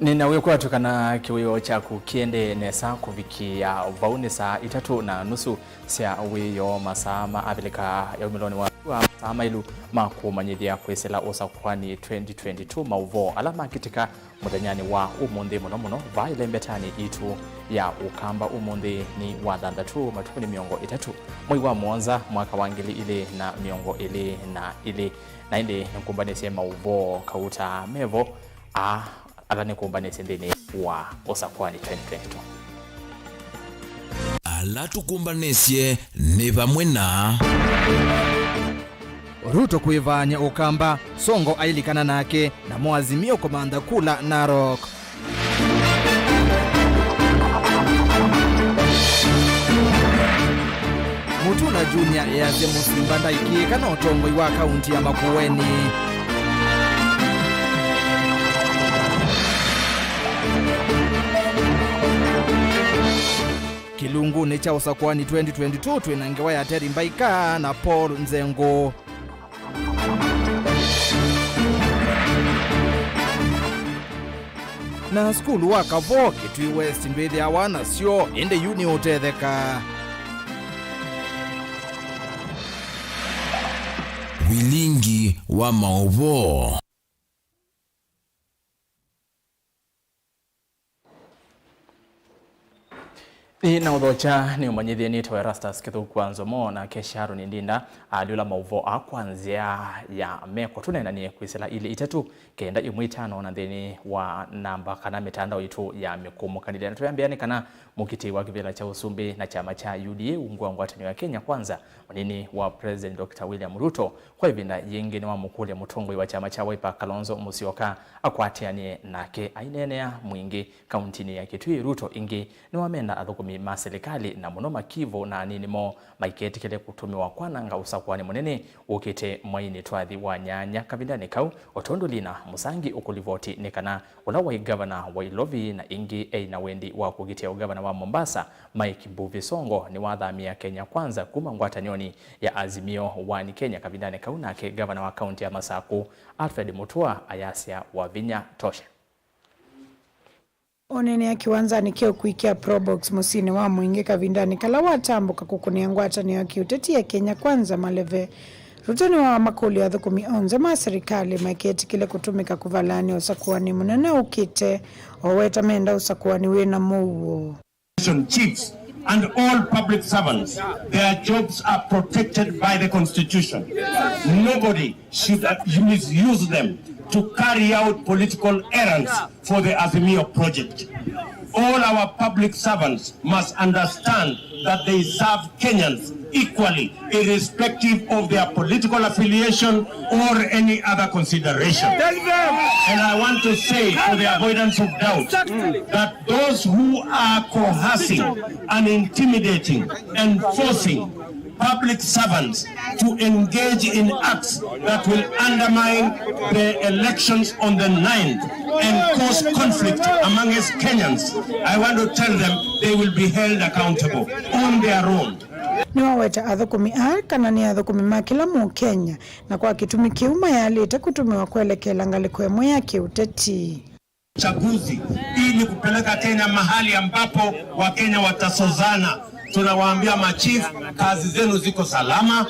Ninawekwa tukana kiwio cha kukiende nesa kuvikia vauni saa 3:30 sia wiyo masama abilika ya umiloni wa masama ilu makumanyithia kwesela osa kwani 2022 Mauvoo alama kitika mudanyani wa umundi muno vaile mbetani itu ya ukamba umundi ni wadhandatu matukuni miongo 3 mwai wa mwanza mwaka wangili ile na miongo ile na ile nkumbanese Mauvoo kauta mevo alani kumbanese ndini wa osakwani 2022 alatu kumbanesye ni vamwe na Ruto kuivanya ukamba songo ailikana nake na mwazimio komanda kula Narok. Mutuna Junior yaze Musimba ndaiki kana otongoi wa kaunti ya Makueni. Kilungu necha osakwani 2022 twenangewa ya Teri Mbaika na Paul Nzengo. Na skulu wa Kavo Kitui West mbele ya wana sio ende uni utetheka. Vilingi wa Mauvoo. Na udhocha ni umanyithia ni to ERASTUS kithuku NZOMO na kesharu ni ndinda aliula Mauvoo akwanzia ya meko tunena ni kwisela ili itatu kenda imwitano na thini wa namba kana mitandao itu ya mikumu kandidia na tuyambiani kana mukiti wa kivila cha usumbi na chama cha UDA ungwa ngwatani wa Kenya kwanza wanini wa President Dr. William Ruto kwa hivinda yengi ni wa mukule mutongoi wa chama cha Wiper Kalonzo Musyoka akwatianie nake ainenea mwingi kauntini ya Kitui. Ruto ingi ni wamenda athukumi maserikali na muno makivo na nini mo maiketikele kutumiwa kwananga usakwani munene ukite mwaini twathi wa nyanya kavindani kau otondolina musangi ukulivoti nekana ula governor wa Ilovi na ingi na wendi wa kugitia governor wa Mombasa Mike Mbuvi Songo ni wathamia Kenya kwanza kuma ngwatanioni ya Azimio wani Kenya kavindani kau nake governor wa kaunti ya Masaku Alfred Mutua ayasia wa Vinya toshe onene akiwanza nikio kuikia probox musini wa mwingi kavindani kala watambuka kukunia ngwatani ya kiuteti ya Kenya kwanza maleve Rutoni wa makuli ya dhukumi onze ma serikali maiketi kile kutumika kuvalani usakuwani munene ukite oweta menda usakuwani wena Mauvoo. Chiefs and all public servants, their jobs are protected by the Constitution. Nobody should misuse them to carry out political errands for the Azimio project. All our public servants must understand that they serve Kenyans equally, irrespective of their political affiliation or any other consideration. And I want to say, for the avoidance of doubt, that those who are coercing and intimidating and forcing public servants to engage in acts that will undermine the elections on the 9th and cause conflict among us Kenyans, I want to tell them they will be held accountable on their own. Ni waweta athukumi kana ni athukumi makila mu Kenya na kwa kitumi kiuma yalite kutumiwa kuelekea ngaliko ya moya kiuteti. Chaguzi ili kupeleka Kenya mahali ambapo Wakenya watasozana. Tunawaambia machief, kazi zenu ziko salama,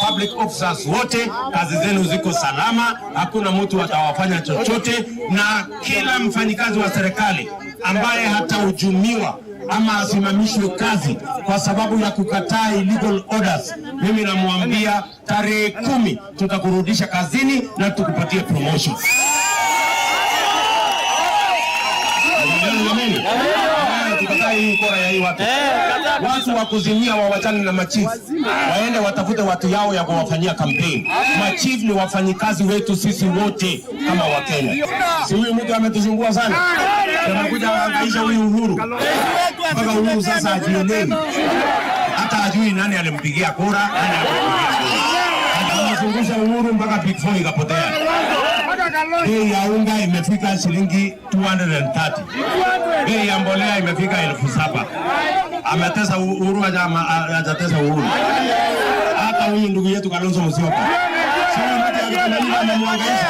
public officers wote kazi zenu ziko salama, hakuna mtu atawafanya chochote, na kila mfanyikazi wa serikali ambaye hatahujumiwa ama asimamishwe kazi kwa sababu ya kukataa illegal orders, mimi namwambia tarehe 10 tutakurudisha kazini na tukupatie promotion. Watu wa kuzimia wawachane na machief, waende watafute watu yao ya kuwafanyia campaign. Machief ni wafanyikazi wetu sisi wote kama Wakenya. Si huyu mtu ametuzungua sana, tunakuja kuangaisha huyu Uhuru mpaka Uhuru sasa ajioneni, hata ajui nani alimpigia kura, nani alimzungusha Uhuru mpaka Big Four ikapotea. Bei ya unga imefika shilingi 230. Bei ya mbolea imefika 7,000. Ametesa Uhuru hajatesa Uhuru. Hata huyu ndugu yetu Kalonzo Musyoka. Sio mtu anamwangaisha.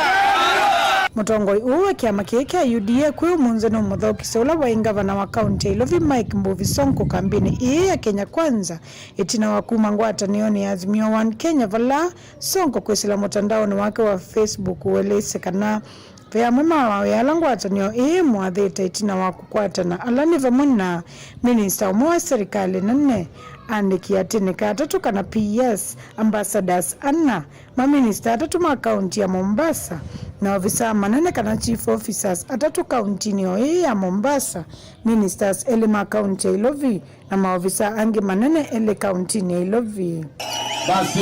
Mutongoi uwe kiama kika UDA kwe umunze no muthoki sola wa ingavana wa kaunti ilovi Mike Mbuvi Sonko kambini iye ya Kenya Kwanza itina wakuma ngwatanio ya Azimio One Kenya vala Sonko kwesila mutandaoni wake wa Facebook uelesekana vya mwema wa yala ngwatanio mwathite itina wa kukwatana alani vamuna minista wa serikali nane andiki atinika atatu kana PS ambassadors anna maminista atatu ma kaunti ya Mombasa na ofisa manene kana chief officers atatu kaunti ni ya Mombasa ministers elima kaunti ya Ilovi na maofisa angi manene ele kaunti ni Ilovi. Basi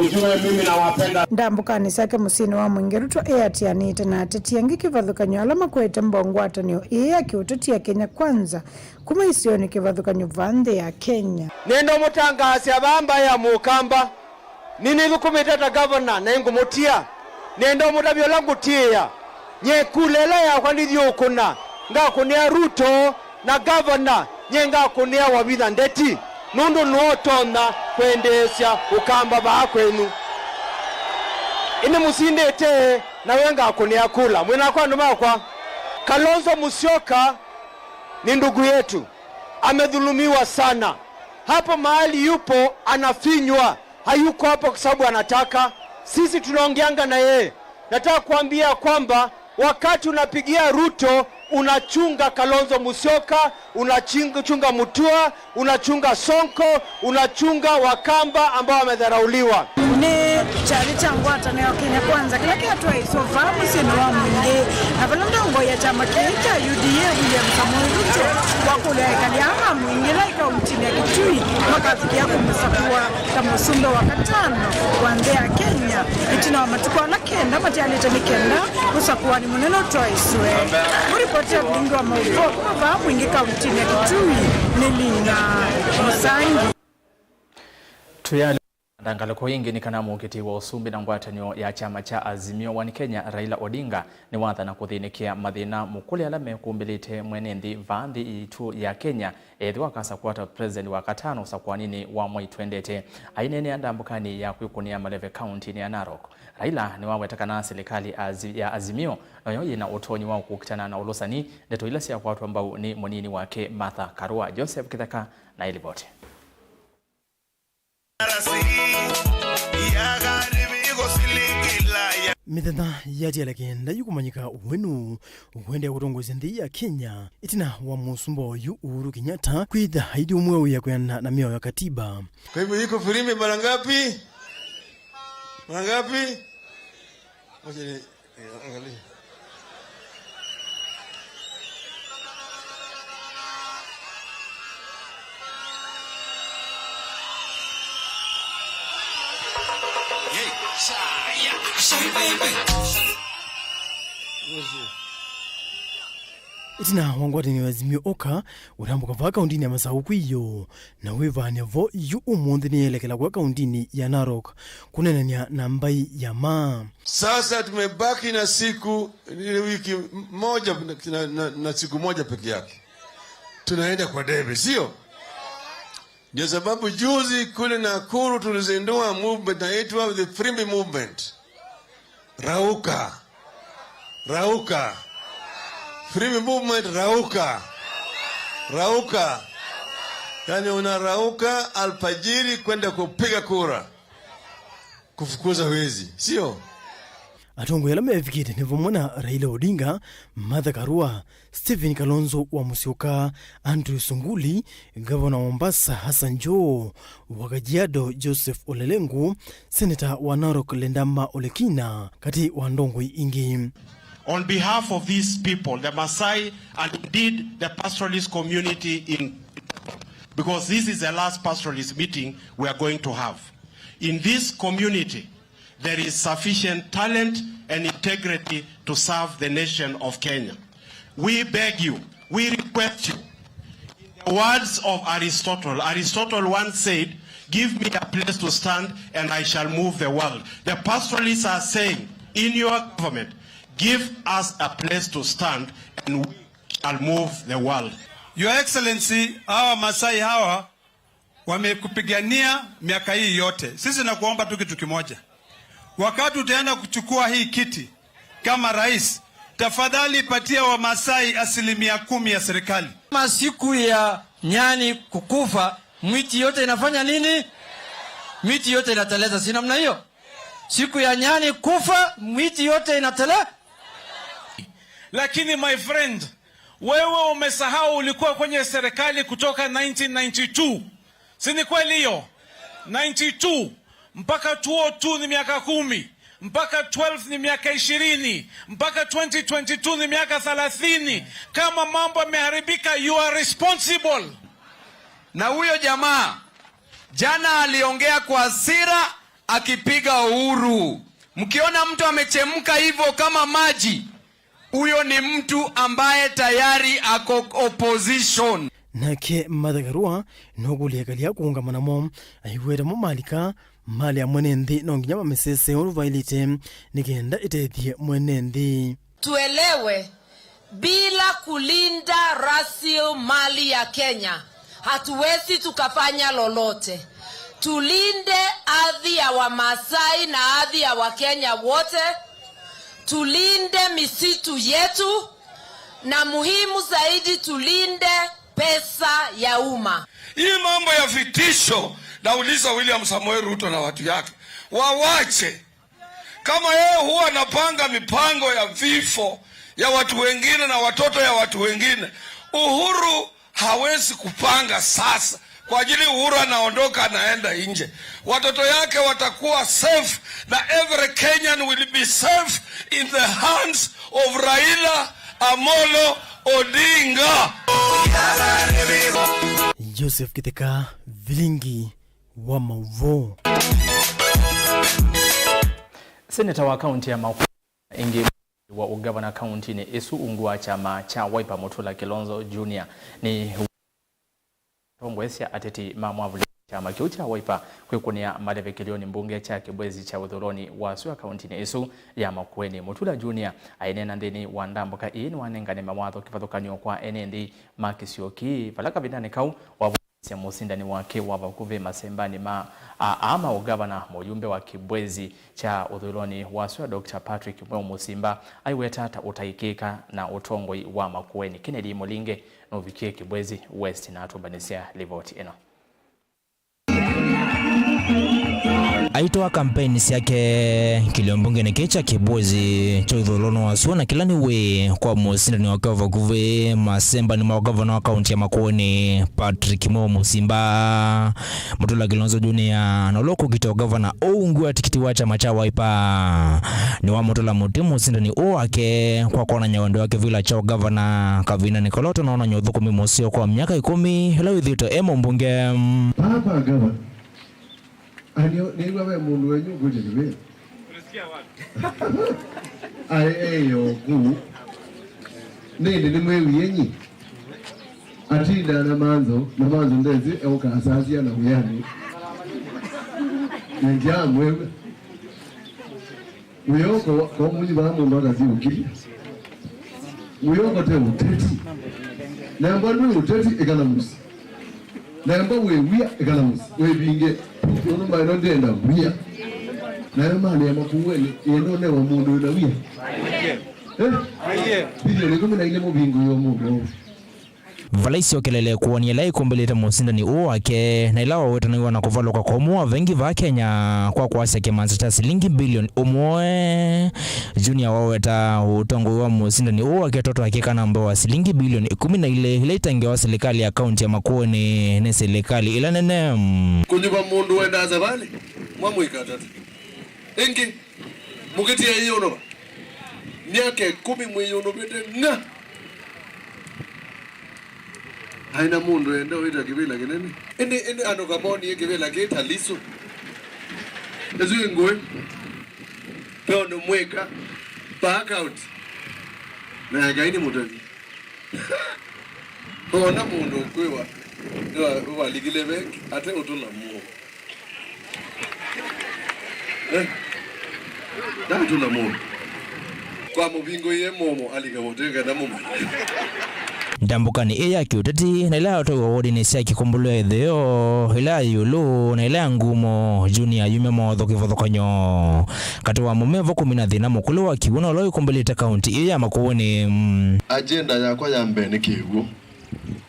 mjue mimi nawapenda. Ndambukani sake musini wa mwingeruto atianite na atetiangi kivadhukanyo alama kwete mbongwatanio akiutetia Kenya Kwanza kuma isioni kivadhukanyo vande ya Kenya. Nendo mutangasi abamba ya mukamba nini lukumitata governor na ngumutia nendo mutabyo langu tia nye kulela ya kwa nidyo kuna nga kunia Ruto na governor nye nga kunia Wabitha Ndeti nundu nuotona kwendesya ukamba bakwenu ine musindete na wenga kunia kula mwina kwa ndumakwa Kalonzo Musyoka ni ndugu yetu, amedhulumiwa sana. Hapo mahali yupo anafinywa, hayuko hapo kwa sababu anataka. Sisi tunaongeanga na yeye. Nataka kuambia kwamba wakati unapigia Ruto unachunga Kalonzo Musyoka, unachunga Mutua, unachunga Sonko, unachunga Wakamba ambao wamedharauliwa. Ni chali changwata na Kenya Kwanza kila kitu isofa musini wa mwingi na balondongo ya chama cha UDA William Samoei Ruto wakule kaliama mwingi laika umtini ya Kitui makafikia kumusakua kama usumbe wa katano kuanzia Kenya itina wa matukwa na kenda matialita ni kenda usakuwa ni muneno toiswe muripoti ya Vilingi wa Mauvoo kuma mwingi kaunti ya Kitui nilinga Musangi tuyali ndangaleko yingi ni kana mukiti wa usumbi na ngwatanio ya chama cha Azimio One Kenya Raila Odinga ni wathana kuthinikia mathina mukuli alame kumbilite mwenendi vandhi itu ya Kenya ethi wakasa kuata president wa katano sakwanini wa mwai twendete ainene andambukani ya kwikunia Maleve County ni ya Narok. Raila ni wawetakana serikali ya Azimio nayo yina utonyi wa kukitana na ulosani ndeto ilasi ya kwa watu ambao ni monini wake Martha Karua. Joseph Kithaka na ilibote. Mithenya yatiala kenda yukumanyika wenu uwende kutongoza nthi ya Kenya itina wa musumbo yu Uhuru Kenyatta kwitha haidi umwe ya kwenda na mioyo ya katiba. Kwa hivyo iko filimbi mara ngapi? Mara ngapi? Ngoja ni angalia. Itina wangwatini wa Azimio Oka urambuka va kaundini ya Masau kwiyo na wivania vo yu umundi ni elekela kwa kaundini ya Narok kunenania na mbai ya maa. Sasa tumebaki na siku wiki moja na siku moja peke yake tunaenda kwa debe, sio? Ndio sababu juzi kule Nakuru tulizindua movement inaitwa the Filimbi movement. Rauka Filimbi movement, rauka yani unarauka alfajiri kwenda kupiga kura kufukuza wezi, sio? Atongo yala mefikite nevomona Raila Odinga, Martha Karua, Stephen Kalonzo wa Musyoka, Andrew Sunguli, Gavana wa Mombasa Hassan Joho, wa Kajiado Joseph Olelengu, Senator wa Narok Lendama Olekina, kati wa ndongo ingi. On behalf of these people, the Maasai and indeed the pastoralist community because this is the last pastoralist meeting we are going to have. In this community, there is sufficient talent and integrity to serve the nation of Kenya. We beg you, we request you. In the words of Aristotle once said, "Give me a place to stand and I shall move the world." The pastoralists are saying, in your government, give us a place to stand and we shall move the world. Your Excellency, hawa Masai hawa wamekupigania miaka hii yote. Sisi nakuomba tu kitu kimoja. Wakati utaenda kuchukua hii kiti, kama rais, tafadhali patia Wamasai 10% ya serikali. Kama siku ya nyani kukufa, miti yote inafanya nini? Miti yote inateleza, si namna hiyo? Siku ya nyani kufa, miti yote inateleza. Lakini my friend, wewe umesahau ulikuwa kwenye serikali kutoka 1992. Si ni kweli hiyo? 92 mpaka 2002 ni miaka 10, mpaka 12 ni miaka 20, mpaka 2022 ni miaka 30. Kama mambo yameharibika, you are responsible. Na huyo jamaa jana aliongea kwa hasira akipiga Uhuru. Mkiona mtu amechemka hivyo kama maji, huyo ni mtu ambaye tayari ako opposition. Nake Madhagarua noguliagalia kuungamana mo aiwera mo malika mali ya mwenendi nonginyama mesese uruvailite nigenda itethie mwenendi. Tuelewe, bila kulinda rasilimali ya Kenya hatuwezi tukafanya lolote. Tulinde ardhi ya Wamasai na ardhi ya Wakenya wote. Tulinde misitu yetu, na muhimu zaidi tulinde pesa ya umma. Hii mambo ya vitisho, nauliza William Samoei Ruto na watu yake wawache. Kama yeye huwa anapanga mipango ya vifo ya watu wengine na watoto ya watu wengine, Uhuru hawezi kupanga sasa. Kwa ajili Uhuru anaondoka anaenda nje, watoto yake watakuwa safe, na every Kenyan will be safe in the hands of Raila Amolo Odinga. Joseph Kiteka, Vilingi wa Mauvoo. Seneta wa kaunti ya Mauvoo ingi wa ugavana kaunti ni Esu Ungwa chama cha Wiper Mutula Kilonzo Junior ni Tongwesia ateti mamwavu chama kiu cha Wiper kwikunia maleve kilioni mbunge cha kibwezi cha udhuroni wa Suya kaunti ni Esu ya Makueni. Mutula Junior ainena ndeni wandambuka ini wanengane mamwatho kifathukanio kwa NND makisioki falaka vidane kau wa ya musindani wake wa vakuve masembani ama ugavana mujumbe wa kibwezi cha udhuroni wa Suya Dr. Patrick Mweo Musimba aiwetata utaikika na utongoi wa Makueni. Kennedy Molinge novikie kibwezi West na atubanisia livoti eno. Aitoa kampeni yake kiliombunge ni kecha kibwezi cha udhuluno wa Suya na kilani we kwa musindani wake wa vakuve masembani mwa gavana wa kaunti ya Makueni Patrick Mweo Musimba. Mutula Kilonzo Junior na loko kito gavana Ungwa tikiti wa chama cha Wiper ni wa Mutula Mutimu musindani wake kwa kona nyawando wake vila cha gavana Kavina Nikoloto naona nyodhu 10 mosio kwa miaka 10 leo dhito emo mbunge hapa gavana niwa we mundu wenyu kuje kibe. Unasikia wapi? Ayo ku. Nende ni mwewi yenyi. Atinda na manzo ndezi eka asasia na uyani. Nja mwewe. Uyoko kwa munyi ba mundu akazi ukiri. Uyoko te uteti. Namba ndu uteti ekalamusi. Namba wewe ekalamusi. We binge ono maino ndenda wia na mali ya Makueni eno ne wa mundu na wia bidio ni na ile mubingu yo mundu valaisi okelele kuonia lai kumbeleta musindani wake na ilawa weta na wana kuvaloka kwa mua vengi va Kenya kwa kuasya kemanza cha shilingi bilioni umwe. Junior waweta utongo wa musindani wake toto hakika namba wa shilingi bilioni 10 na ile itangewa serikali ya kaunti ya Makueni ni serikali ila nene kunyuba mundu wenda zabali mwamuika tatu ingi mukiti ya hiyo no miaka 10 mwiyono bete nga haina mundu enda wita kibila kinene ende ano kaboni kibila kita liso ezwe ngoe peono mweka back out na gaini mutani ona mundu kwewa wa ligile benki ate utula muo tuna muo kwa mubingo ye momo aligabotenga na mumo ndambukani iya kiuteti na ila otogo wodi ni sia kikumbulu itheo ila yulu na ila ngumo junior yume motho kivothokonyo kati wa mumevo 13 na mukulu wa kiuna olo ikumbulite kaunti iya Makueni. Agenda yakwa ya mbene kiwu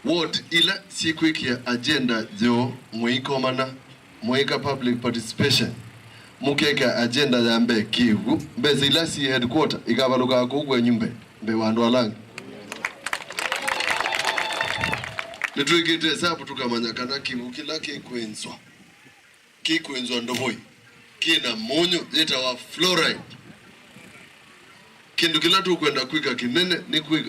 ward ila sikwikia agenda jo mwikomana mwika public participation mukeka agenda ya mbe kiwu mbeze ila si headquarter ikabaluka kugwe nyumbe mbe wandu alangi nituikite sabu tukamanyakana kiwu kila kikwenzwa ndohoi kina monyo yeta wa fluoride kindu kila tu kwenda kwika kinene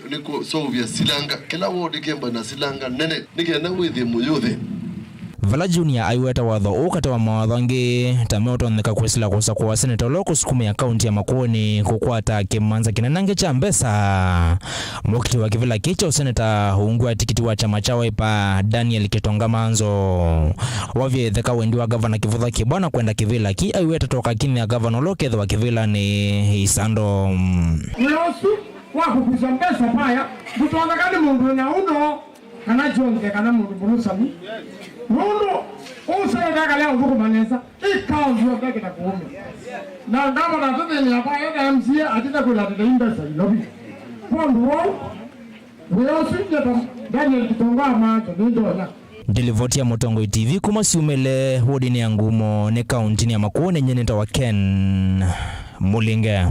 niko sovya silanga kila wodi kemba na silanga nene nikena withi muyuthe Vala Junior aiweta watho ukate wa mawathangi tameotoneka kwisila kusa kwa seneta loko sukumi ya kaunti ya Makueni kukwata kimanza kinenange cha mbesa mukiti wa kivila kicho seneta huungua tikiti wa chama cha Wiper Daniel Kitonga Manzo wavye theka wendi wa gavana Kivutha Kibwana kwenda kivila ki aiweta toka kini ya gavana lokethe wa kivila ni Isando Mlosu wako kuzambesa paya kutuanga kani mundu na uno kana jonge kana mundu burusami Mundu usenetaka leo kukumaneza ikaunti yote kita kuume na ndaba na zote ni hapa ya MCA atita kulatita imbesa ilobi pondu wao weosi nyepa Daniel Kitonga Manzo nindonya Delivoti ya Motongo TV kuma siumele wodi ni ngumo ne kaunti ya Makueni nyeneta wa Ken Mulinge.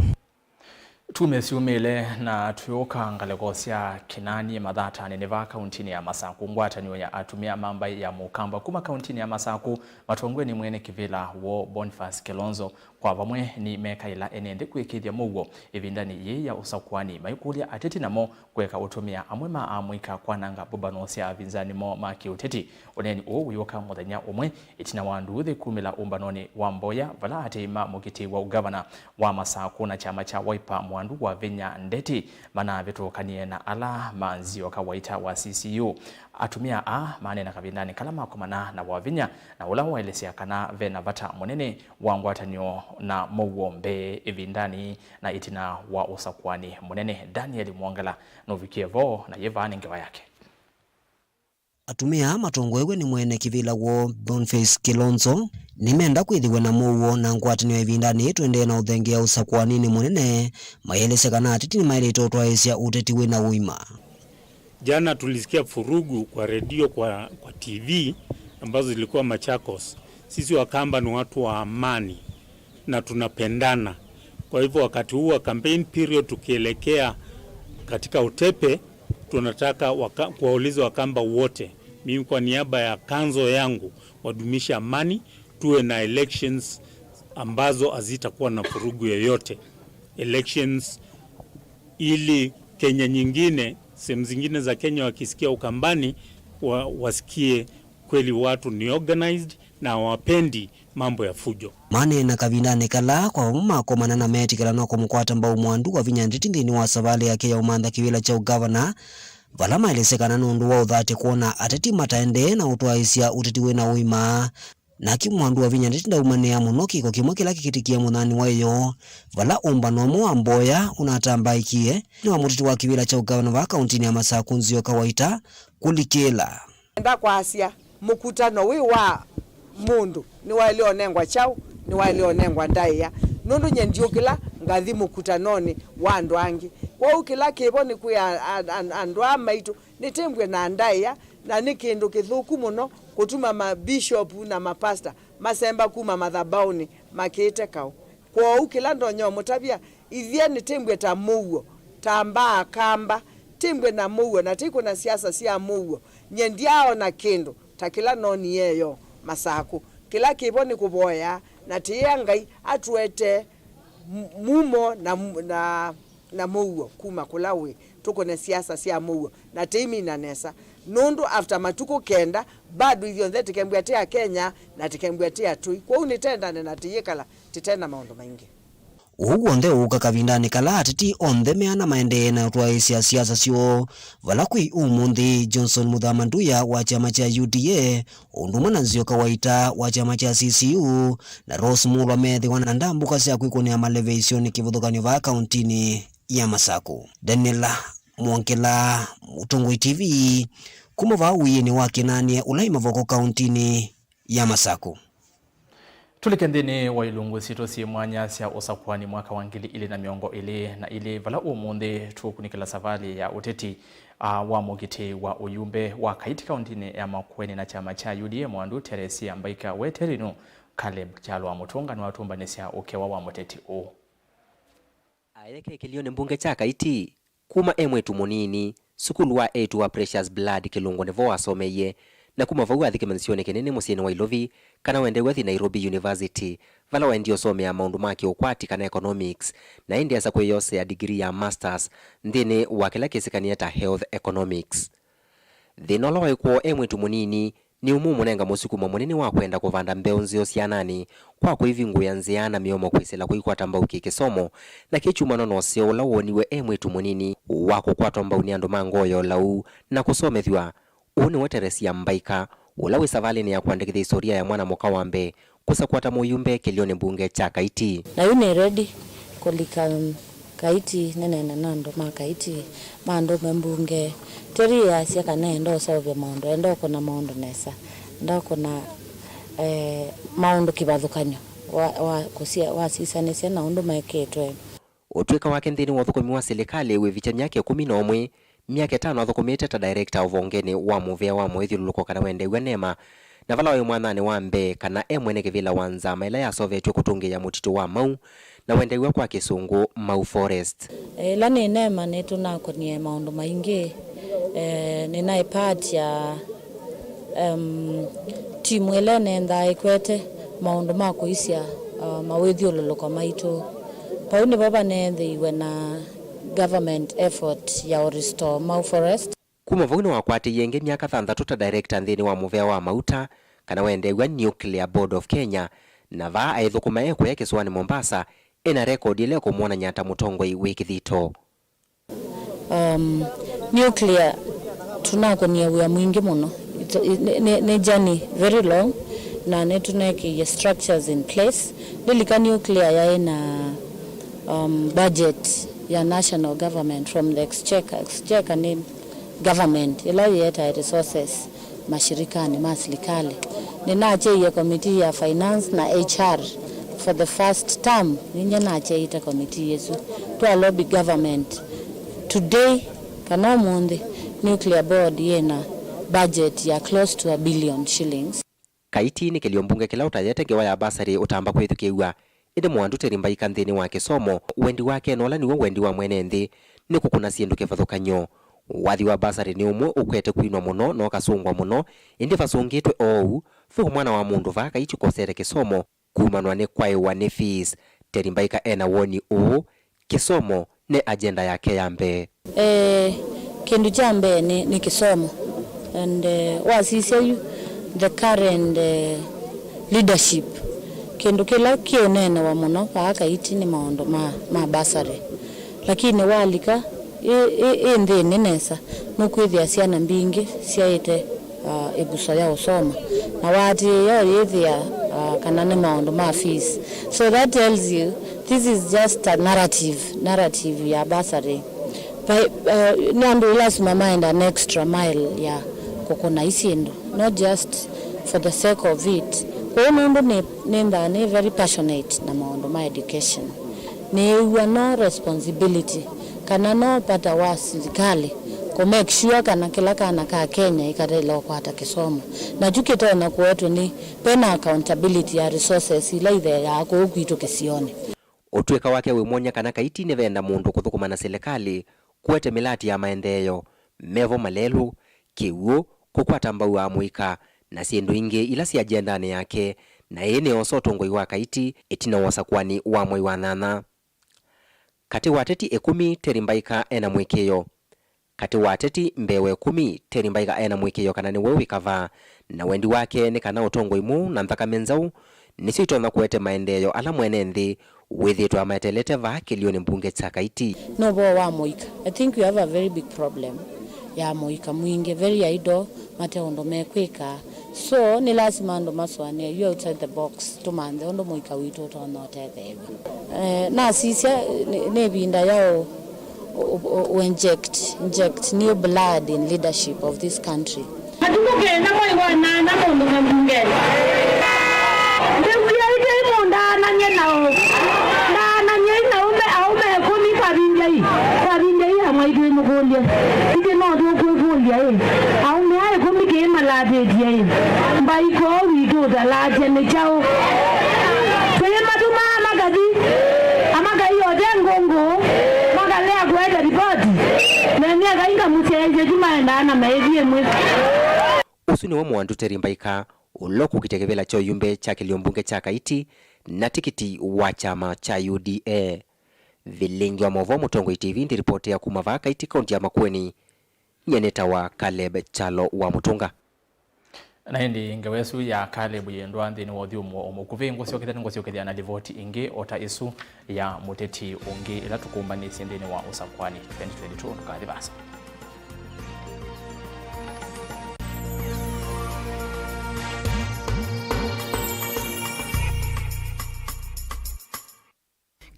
Tumesiumile na tuyoka ngalegosia kinani madhata neneva kauntini ya Masaku ngwata niyo ya atumia mamba ya mukamba kuma kauntini ya Masaku matongwe ni mwene kivila wo Boniface Kilonzo kwa vamwe ni meka ila enende kuekithia Mauvoo evindani ye ya usakwani maikulia ateti namo kweka utumia amwema amwika kwananga bubanosia avinzani mo makiuteti oneni uyoka muthenya umwe itina wanduthi kumila umbanoni wa Mboya vala ateima mukiti wa ugavana wa Masaku na chama cha Wiper mwandu wa Vinya Ndeti mana vitokanie na ala manzio kawaita wa CCU atumia maane na kabindani kalama komana na wa Vinya na ula waelesia kana vena vata monene wangwatanyo na Mauvoo mbe evindani na itina wa usakwani monene Daniel Mwangala novikievo na yevani ngewa yake atumia matongwewe ni mwene kivila wo Boniface Kilonzo nimenda kwithiwe na Mauvoo na ngwatanio evindani twende na uthengea usakwani ni munene mayelesekana atiti ni maeleto twaesia uteti wina uima. Jana tulisikia furugu kwa redio kwa TV ambazo zilikuwa Machakos. Sisi Wakamba ni watu wa amani na tunapendana. Kwa hivyo wakati huu wa campaign period tukielekea katika utepe tunataka kuwauliza Wakamba wote. Mimi kwa niaba ya kanzo yangu wadumisha amani, tuwe na elections ambazo hazitakuwa na furugu yoyote. Elections ili Kenya nyingine, sehemu zingine za Kenya wakisikia Ukambani wasikie kweli watu ni organized na wapendi mambo ya fujo. Mane na kavindane kala kwa mako manana meti kala no kumkwata mbao mwandu wa Vinya Ndeti ndini wa savale yake ya umanda kiwila cha ugavana valama elesekana nundu wa uthate kuona ateti mataende na utwaisia uteti wena uima na kimwandu wa Vinya Ndeti ndaumanea muno kiko kimwe kila kikitikia munani wayo vala umbano wa Mboya unatambaikie ni wa muteti wa kiwila cha ugavana wa kauntini ya Masaku nzio kawaita kulikela enda kwa asia mukutano wa mundu ni wale onengwa chao ni wale onengwa ndaya nundu nyendiukila ngathi mukutanoni wa andu angi kwa ukila kibo ni kuya andu amaitu nitembwe na ndaya na nikindu kithuku muno kutuma mabishop na mapasta masemba kuma madhabauni makite kao kwa ukila ndonyo mutabia ithia nitembwe ta Mauvoo tamba kamba tembwe na Mauvoo na tiko na siasa sia Mauvoo nyendiao na kindu takila noni yeyo Masaku kila kibo ni kuboya na tiyangai atwete mumo na Mauvoo kuma kulawe tuko na siasa sia Mauvoo na timi na nesa nundu after matuko kenda bado hivyo nzeti kembwetea Kenya na tikembwetea tui kwa unitenda na tiyekala titenda maondo maingi uwonde uka kavindani kala atiti onthe meana maende na twaisia siasa sio valakwi umundi Johnson Muthamanduya wa chama cha UDA unduma na nzio kawaita wa chama cha CCU na Rose Mulwa methi wana ndambuka sia kwikunia malevation kivuthukanio va kauntini ya Masaku. Daniela Mwangela Mutungwi TV kuma vawini wa Kinanie ulai Mavoko kauntini ya Masako. Tulikendini wa ilungu sito si mwanya sia usakwani mwaka wa ngili ili na miongo ili vala umundi tukunikila savali ya uteti wa mugiti wa uyumbe wa kaiti kauntini ya Makueni na chama cha UDM wandu Teresi ambaika weterinu Caleb Chalo wa Mutunga ni watumba nesia ukewa wa muteti u. Aeleke kilione mbunge cha kaiti kuma emwetu munini sukulu wa etu wa Precious Blood kilungo nevo asomeye na kuma vau athike mansione kenene musieni wa Ilovi kana wende wethi Nairobi University vala wendi osome ya maundu maki ukwati kana economics na indi asa kwe yose ya degree ya masters ndini wakila kisikania ta health economics. Dhinolo waikuo emwetu munini ni umumu nenga musiku munini wa kwenda kuvanda mbeo nzio sianani kwa kuivingu ya nziana miomo kwisela kuikwata mbau kikisomo na kichumano nosio ula uoniwe emwetu munini wako kwata mbau ni andu mangoyo lau na kusomethiwa uni weteresi ya mbaika ula wisavali ni ya kuandikitha historia ya mwana moka wambe kusa kwata muyumbe kilione mbunge cha kaiti na yune ready kulika kaiti nene na nando makaiti mando mbunge teria sia kana ndo sawe maundo ndo kuna maundo nesa ndo kuna maundo kibathukanyo wa kusia wasisane sia na ndo maeketwe utweka wake ndini wa thukumi wa serikali we vicha myake 11 myake 5 athukumite ta director of ongeni wa muvea wa mwithuluko kana wende wenema na vala wa mwanane wa mbe kana emwene kivila wanza maila ya sovetwe kutungi ya mutito wa mau na wende wa kwa kisungu Mau Forest. Lani nema netu nako ni maundu maingi nina part ya timu ile nenda ikwete maundu mako isia mawithiululuko maitu pauni baba nethi wena government effort ya restore Mau Forest. Kuma vugni wa kwati yenge myaka 3 ta director ndini wa muvea wa mauta kana wende wa Nuclear Board of Kenya na va aithukuma eko yake swani Mombasa ena record ile kumwona nyata mutongoi wiki thito. Nuclear tunako ni ya mwingi muno ne journey very long na netuneki structures in place lilika nuclear ya ina budget ya national government from the exchequer ni government ila yeta resources mashirikani maserikali ninache ya committee ya finance na HR for the first term ninja nache ita committee yesu to lobby government today kana munde nuclear board yena budget ya close to $1 billion shillings. Kaiti ni kiliombunge kila utayete gewa ya basari utamba kwithukiwa ide mwandu terimbaika nthini wa kisomo wendi wake nola niwo wendi wa mwene nthi ni kukuna siendu kivathukanyo wathi wa basari ni umwe ukwete kwinwa muno no kasungwa muno indi vasungitwe ou fu mwana wa mundu va kaiti kosere kisomo kumanwa ni kwaiwa ni fees terimbaika ena woni u kisomo ne agenda yake ya mbe kindu cha mbe ni kisomo and wasise the current leadership kindu kila kionene wa muno pa kaiti ni maondo ma basari lakini walika nthini nesa nukwithia ciana mbingi ciaite ibuso ya usoma na wati yo yithia kana ni maundu ma fees so that tells you this is just a narrative ya basari nando lazima mind an extra mile ya kukuna isindo not just for the sake of it kwa nando ni very passionate na maundu ma education ni no responsibility kana no pata wa serikali ko make sure kana kila kana ka Kenya ikadela kwa hata kisomo na jukita na kwetu ni pena accountability ya resources ila ithe ya ko kwitu kisione utweka wake we mwonya kana kaiti ne venda mundu kuthukuma na serikali kwete milati ya maendeleo mevo malelu kiuo kukwata mbau wa muika na siendu ingi ila si agenda ne yake na ene osotongoi wa kaiti itina wasa kwani wa moi wa nana kati wateti 10 terimbaika ena mwikeyo kati wateti mbewe 10 terimbaika ena mwikeyo kana ni wewe kava na wendi wake ni kana utongo imu na nthaka menzau nisito na kuete maendeleo ala mwene nthi withitwa maetelete va kilioni mbunge cha kaiti no bo wa moika. I think we have a very big problem ya moika mwingi very idle mate ondo mekwika so ni lazima ndo maswane you outside the box tumande ondo moika witu to not there na sisia ne binda yao inject new blood in leadership of this country. Usuni wa mwandu terimbaika uloku kitekevela cho yumbe cha kiliombunge cha Kaiti na tikiti wa chama cha UDA. Vilingi wa Mauvoo Mutongo TV ndi ripoti ya kumava Kaiti kaunti ya Makueni. Nyeneta wa Caleb Chalo wa Mutunga. Na hindi ngewesu ya Caleb yendwa ndini wothiumo omukuve ngosio kithia na livoti ingi ota isu ya muteti ungi ila tukumbanisi ndini wa usakwani 2022 tukadibasa.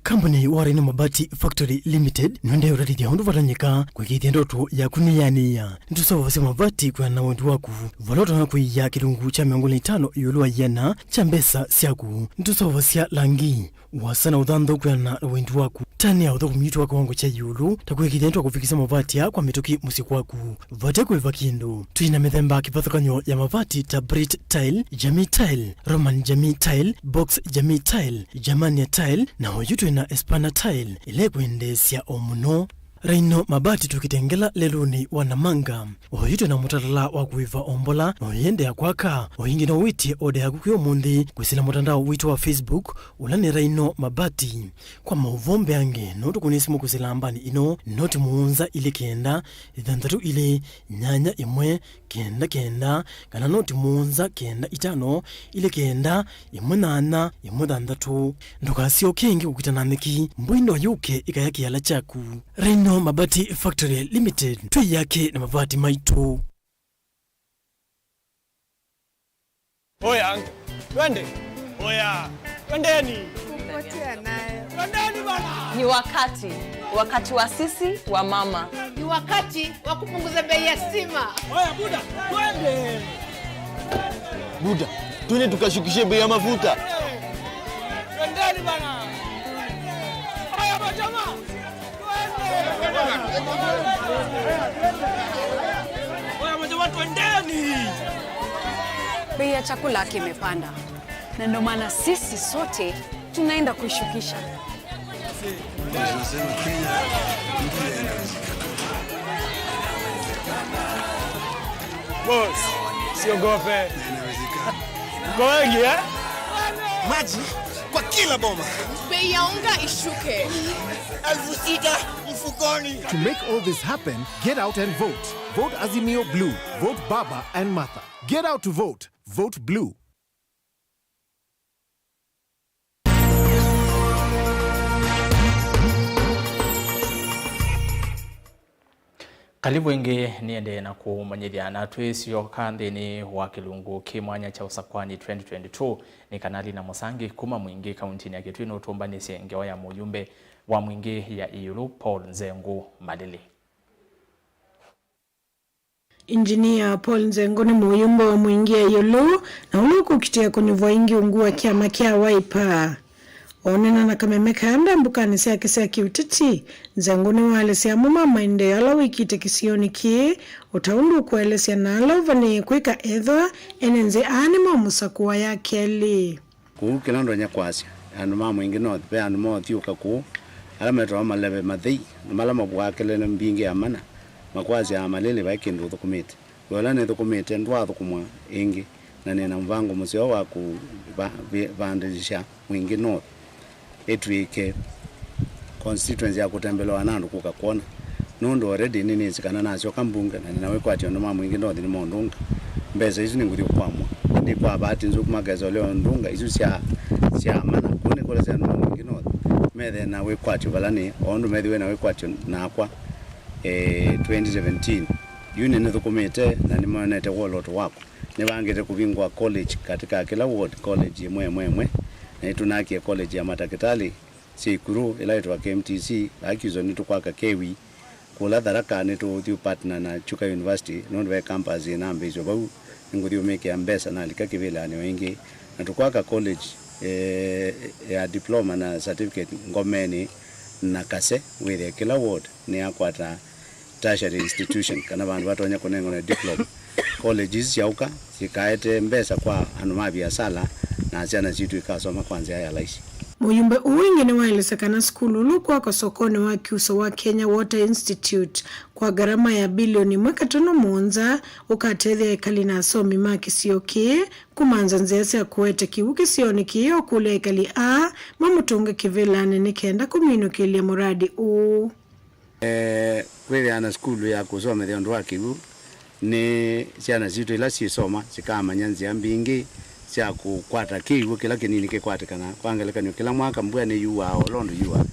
Company wari na Mabati Factory Limited nonde urati ya hundu vatanyika kwa kiti ndoto ya kuniyania ntusawa vasi Mabati kwa na wendu waku valoto na kui ya kirungu cha 500 yuluwa yana cha mbesa siaku ntusawa vasi ya langi wasana udhando kwa na wendu waku tani ya udhoku miyutu wako wangu cha yulu takuwe kiti ndoto kufikisa Mabati ya kwa mitoki musiku waku vate kuiva kindo tuina methemba kipathakanyo ya Mabati ta Brit Tile, Jamii Tile, Roman Jamii Tile, Box Jamii Tile, Jamania Tile na hojutu na Espana Tile ile kuendesya omuno Reino Mabati tukitengela leluni wanamanga ohitu na mutatala wa kuiva ombola oyende ya kwaka ohingi na witi ode ya kukiyo mundi kusila mutandao wito wa Facebook ulani Reino Mabati kwa mauvombe ange notu kunisimu kusila ambani ino noti muunza ili kenda idhandatu ile nyanya imwe kenda kana noti muunza kenda itano ile kenda imwe nana imwe dhandatu ndokasio kengi kukitananiki mbuindo yuke ikayaki yala chaku Reino Mabati Factory Limited tui yake na mabati maitu. Oya, twende. Oya, twendeni. Kupotea naye. Twendeni bana. Ni wakati wa sisi wa mama. Ni wakati wa kupunguza bei ya stima. Oya buda, twende. Buda, twende tukashukishe bei ya mafuta. Twendeni bana. Oya majama. Oya majama twendeni. Bei ya chakula kimepanda. Na ndio maana sisi sote tunaenda kuishukisha. Boss, siogope. Mko wengi eh? Maji kwa kila boma. Bei ya unga ishuke. 6,000 mfukoni. To make all this happen, get out and vote. Vote Azimio Blue. Vote Baba and Martha. Get out to vote. Vote Blue. Kalibu ingi niende na kumanyithia na twisio kanthini wa kilungu kimwanya cha usakwani 2022 ni kanali na musangi kuma mwingi kauntini ya Kitui utumbanisye ngewa ya mujumbe wa mwingi ya iulu Paul Nzengu Malili. Engineer Paul Nzengu ni muyumba wa mwingi ya iulu na uluku kitia kunivwa ingi ungua kiama kia waipa. Onena na kamemeka anda mbukani siya kisa kiutiti, Nzengu ni wale siya muma mainde yala wiki tekisioni kie, utaundu kuwele siya nalo vani kuika edha, enenze anima musakuwa ya keli. Kuu kilando nya kwasya, anu mamu ingi north, pe anu mo thiuka kuu, alameto wa malebe mathei, malama buwakele na mbingi ya mana, makwasya ya malili wa ikindu thukumite. Wala ni thukumite ndwa thukumwa ingi, na nina mvangu musio wa kuvandisha mwingi north. Etwike constituency ya kutembelewa wanandu kuka kuona nondo already nini zikana nasyo kambunga na ninawe ati ndo mamu ingi ndo ndimo ndunga mbeza izi nguri kwamwa ndi kwa bahati nzo kumagaza leo ndunga izo sia mana kune kola sia mamu ingi ndo methe na we kwati balani ondo methe we na we kwati na kwa 2017 yune ne dokumete na nimonete woloto wako nibangete kubingwa college katika kila ward college mwe na tunakie college ya Matakitali sikuru ila itwa KMTC akizo ni tukwaka kewi kula Tharaka ni tu partner na Chuka University no we campus ina mbezo bau ngudio meke ambesa na likakivela ni wengi na tukwaka college ya diploma na certificate ngomeni na kase with kila ward ni akwata tertiary institution kana bantu batonya kunengo na diploma colleges yauka sikaete mbesa kwa anumabi ya sala na asiana zitu ikasoma kwanza ya laisi. Muyumbe uwingine waelezekana skulu lukwa kwa sokoni wa kiuso wa Kenya Water Institute kwa gharama ya bilioni 1.5 ukatethia ekali na asomi makisyoki kumanza nzese ya kuwete kiwuki sioni kiyo kule ekali a mamutunga kivilane nikenda kuminukilia muradi uu. Kwele ana skulu ya kusoma dhiondu wa kiwu ni siana zitu ila sisoma sikama nyanzi ya mbingi sia kukwata kiwu kila kinini kikwatikana kwangelekana kila mwaka mbwa ni yuwa olondo yuwa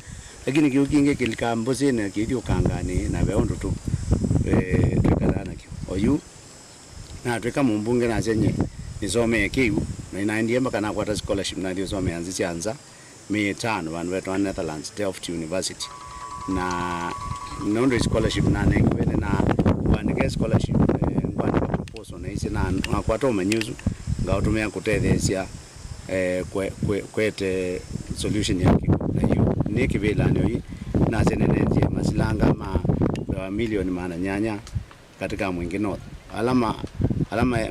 lakini kiwu kinge kilika mbosene kidio kangani na beondo tu tukalana kiwu oyu na tweka mumbunge na senye nisome kiwu na inaendia mpaka na kwata scholarship na ndio some anzi anza 5 van wetu Netherlands Delft University na nondo scholarship na ngwene na kuandika scholarship ngwani proposal na isi na kwata manyuzu ngautumia kutethesia kwete solution yake na hiyo ni kivilani hii na zenenezi masilanga ma milioni maana nyanya katika mwingi north alama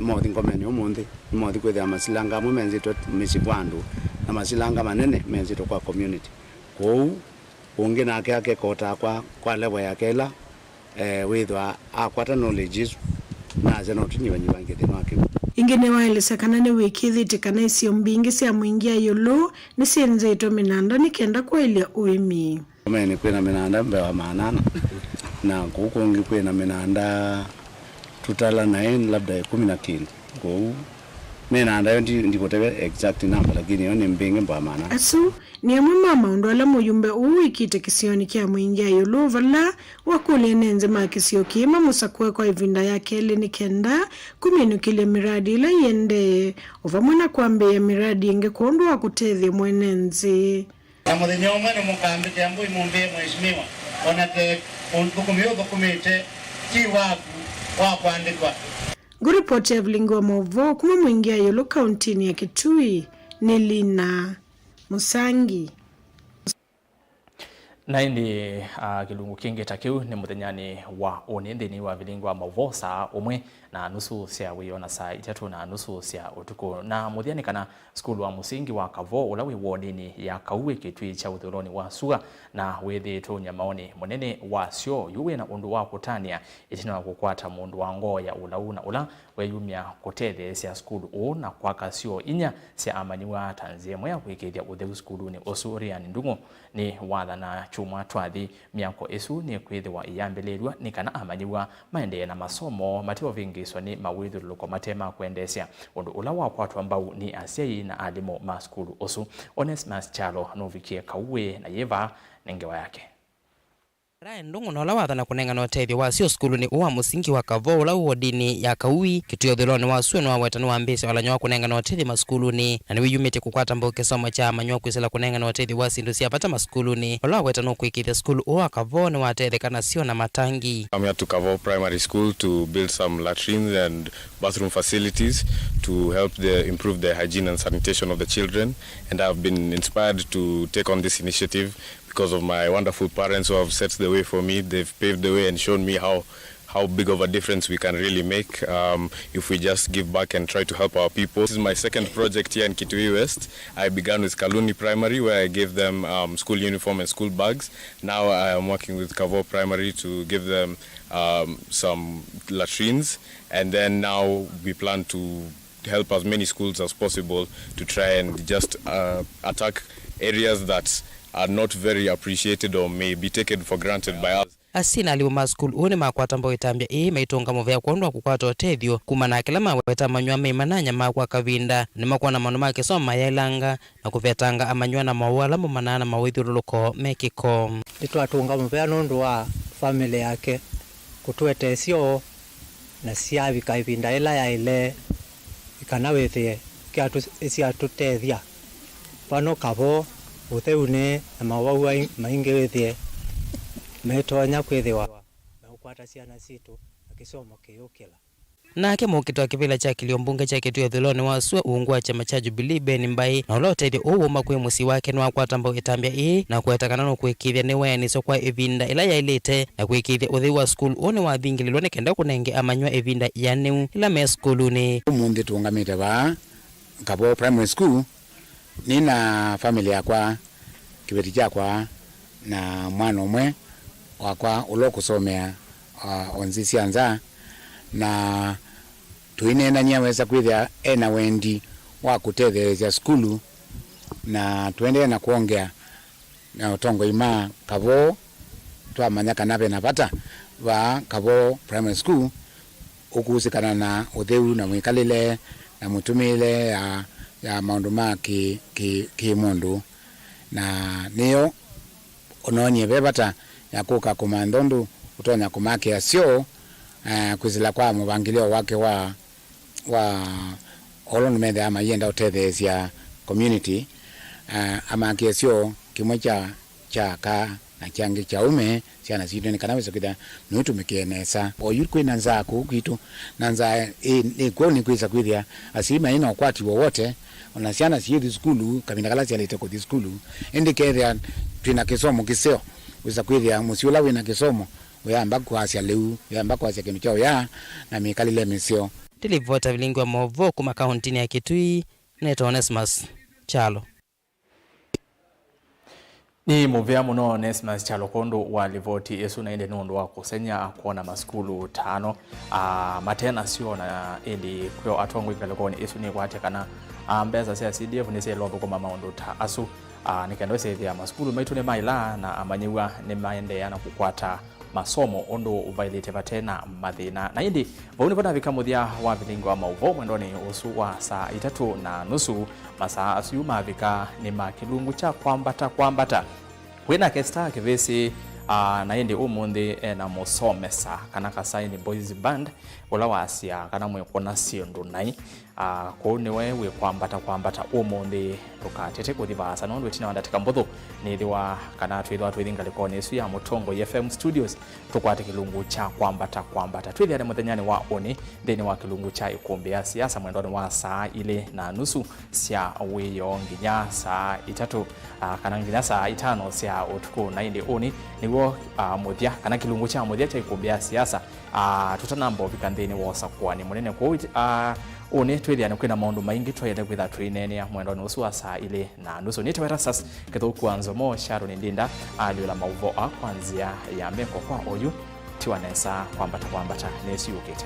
mothi ngomeni umundi mothi kwetha masilanga mumenzito misikwandu na masilanga manene menzito kwa community kou ungi nake kota kwa level yake la withwa akwata knowledge na zenotunyi banyibange thimake ingine waelezekana ni wiki thitikana isio mbingi cia muingia yulu ni cienzeto minanda nikenda kwailia uimi mene kwina minanda mbewa manana na kukungi kwina minanda tutala 9 labda 19 kwa minanda yo ndikotebe exact number lakini yo ni mbingi mbewa manana asu ni amama maundola muyumbe uu ikite kisioni kia muingia yulu vala wakule nenze makisio kima musakwe kwa ivinda yake ili nikenda kuminukile miradi ila yende uvamuna kuambe ya miradi inge kuondu wa kutethi mwenenzi na mwenye umene mukambi kiambu imumbe mweshimiwa onate undukumio dokumite kiwaku wakuandikwa Guripoti ya Vilingi wa Mauvoo kuma muingia yulu kauntini ya Kitui ni Lina Musangi. Na indi kilungu kingi takiu ni muthenyani wa unindini wa Vilingi wa Mauvoo saa umwe na nusu cia wiona saa 3:30 cia utuku na muthiani kana skulu wa musingi wa Kavo ula wi wodini ya Kauwe Kitui cha uthuroni wa Suga na withitwo nyamaoni munene wa cio yuwe na undu wa kutania itina wa kukwata mundu wa ngoya ulauna ula weyumia kutethe cia skulu u na kwaka cio inya cia amanyiwa tanzia moya kwikithia utheu skulu ni osuria ni ndungu ni watha na chuma twathi miako isu ni kwithiwa iyambelelwa ni kana amanyiwa maendeea na masomo matiwa vingiswa ni mawithuluko matema kuendesya undu ula wakwatwa mbau ni asiai na alimu ma skulu osu Onesmus Chalo novikie Kauwe na yeva nengewa yake Rai ndungu na ula na kunenga na uteithio wa sio skulu ni uwa musingi wa Kavo ula uodini ya Kauwi Kitui uthuroni wa Suga na wetanu wa mbisi wala nyoa kunenga na uteithio maskulu ni na niwiyumite kukwata mbau kisomo cha manyoa kwisila kunenga na uteithio wa sindu siapata maskulu ni wala wetanu kuikithia skulu uwa Kavo ni watethekana sio na matangi. I'm here to Kavo Primary School to build some latrines and bathroom facilities to help improve the hygiene and sanitation of the children, and I've been inspired to take on this initiative because of my wonderful parents who have set the way for me. They've paved the way and shown me how big of a difference we can really make if we just give back and try to help our people. This is my second project here in Kitui West. I began with Kaluni Primary where I gave them school uniform and school bags. Now I am working with Kavo Primary to give them some latrines, and then now we plan to help as many schools as possible to try and just attack areas that are not very appreciated or may be taken for granted by us. Asina aliwo ma school une makwata mbao itambia maitonga movea kuondwa kukwata otethio kumana kila maweta manywa meimananya makwa kavinda ni makwa na manuma kisoma yailanga na kuvetanga amanywa na mawala manana mawithuluko mekiko itwatunga movea nundu wa family yake kutuetesio na siavi kaivinda ila ya ile ikana wethie kiatu isia tutethia pano Kavo utheune na Mauvoo maingi withie metonya kwithiwa na ukwata ciana citu na kisomo kiyukila. Nake mukitwa kivila cha kiliombunge cha kitu ya thuloni wasua uungwa chama cha Jubilee Ben Mbai na uloteithia uuma kwi musi wake ni wakwata mbao itambia ii na kwetakana no kwikithia ni weniso kwa evinda ila yailite na kwikithia uthi wa school one wathingililwe ni kenda kunenge amanywa evinda ya new ila me schooluni. Umuthi tuungamite ba Kavo Primary School nina family yakwa kibeti chakwa na mwana umwe wakwa ulokusomea onzi cianza na tuinenda nyaweza kwithia ena wendi wa kutethereria skulu na tuendelee na kuongea na utongo ima Kavo twamanya kana bena bata wa Kavo Primary School ukusikana na utheu na mwikalile na mutumile ya maundu ma ki mundu na niyo ononye bebata ya kuka kumandondu utonya kumake asio kuzila kwa mubangilio wake wa olo numende ama yenda utethesia community ama kiasio kimwe cha ka na changi cha ume ciana citu ni kana wesa kwitha nutu mikienesa oyu kwina nzaku kwitu na nza ni kwoni kwisa kwithia asima ina ukwati wowote ona ciana cithi skulu kabina kala cialite kuthi skulu indikeria twina kisomo kiseo wesa kwithia musiula wina kisomo uyamba kwasia leu uyamba kwasia kindu chao ya na mikalile misio. Tilivota Vilingi wa Mauvoo kuma kauntini ya Kitui neto Onesmus Chalo. Ni muvea muno Onesmus Chalo kondo walivoti esu na ende nundu wa kusenya kuona maskulu 5 matena sio na indi kweo atongo ikalokoni esu ni kwate kana mbeza sia CDF ni se lobo kwa maundu ta asu nikendo sevya maskulu maitu ne maila na amanyiwa ne maende yana kukwata masomo ondo uvailite vatena mathina na indi vauni vana vikamuthia wa Vilingi wa Mauvoo mwendoni usu wa saa 3:30 masaa asiu mavika ni makilungu cha kwambata WINAKE star kivesi na indi umundi na musomesa kana kasaini boys band ula wasia kana mwekona sindu nai kuni wewe kwambata umundi tukatete kuthivasa nondo wetina wandatika mbuthu nithiwa kana twithwa twithingalikoni isu ya Mutongo FM Studios tukwate kilungu cha kwambata twithiane muthenyani wa oni thini wa kilungu cha ikumbi ya siasa mwendoni wa saa 2:30 cia wiyo nginya saa 3 kana nginya saa 5 cia utuku na indi oni niwo muthia kana kilungu cha muthia cha ikumbi ya siasa tutanambo vikanthini wosa kwani munene kwa one twithiane kwina maundu maingi twende kwitha twinene mwendoni usu wa saa 2:30 nitwe ERASTUS kithuku NZOMO Sharon Ndinda aliula Mauvoo kwanzia ya meko kwa oyu tiwanesa kwambata nesi ukite.